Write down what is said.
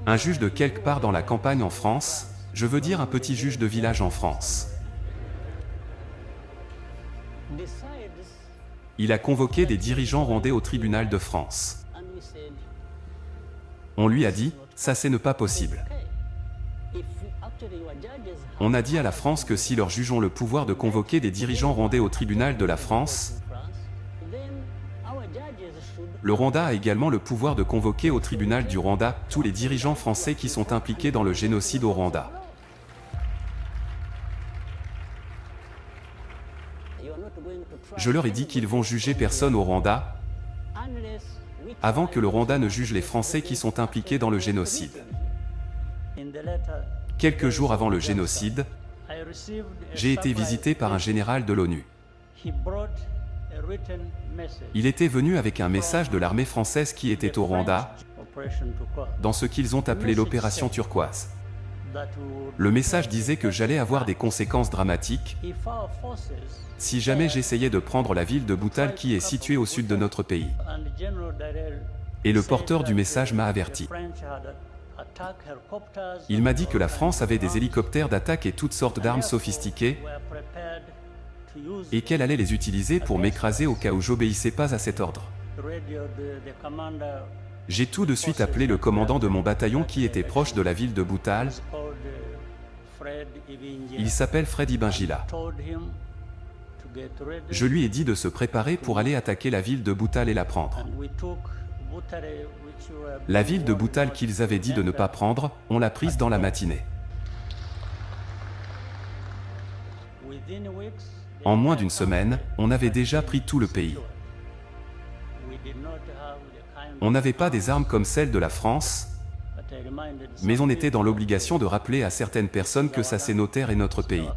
Un juge de quelque part dans la campagne en France, je veux dire un petit juge de village en France. Il a convoqué des dirigeants rwandais au tribunal de France. On lui a dit, ça c'est ne pas possible. On a dit à la France que si leurs juges ont le pouvoir de convoquer des dirigeants rwandais au tribunal de la France, le Rwanda a également le pouvoir de convoquer au tribunal du Rwanda tous les dirigeants français qui sont impliqués dans le génocide au Rwanda. Je leur ai dit qu'ils vont juger personne au Rwanda avant que le Rwanda ne juge les Français qui sont impliqués dans le génocide. Quelques jours avant le génocide, j'ai été visité par un général de l'ONU. Il était venu avec un message de l'armée française qui était au Rwanda, dans ce qu'ils ont appelé l'opération turquoise. Le message disait que j'allais avoir des conséquences dramatiques si jamais j'essayais de prendre la ville de Boutal qui est située au sud de notre pays. Et le porteur du message m'a averti. Il m'a dit que la France avait des hélicoptères d'attaque et toutes sortes d'armes sophistiquées et qu'elle allait les utiliser pour m'écraser au cas où j'obéissais pas à cet ordre. J'ai tout de suite appelé le commandant de mon bataillon qui était proche de la ville de Boutal. Il s'appelle Fred Ibingila. Je lui ai dit de se préparer pour aller attaquer la ville de Boutal et la prendre. La ville de Boutal qu'ils avaient dit de ne pas prendre, on l'a prise dans la matinée. En moins d'une semaine, on avait déjà pris tout le pays. On n'avait pas des armes comme celles de la France, mais on était dans l'obligation de rappeler à certaines personnes que ça c'est nos terres et notre pays.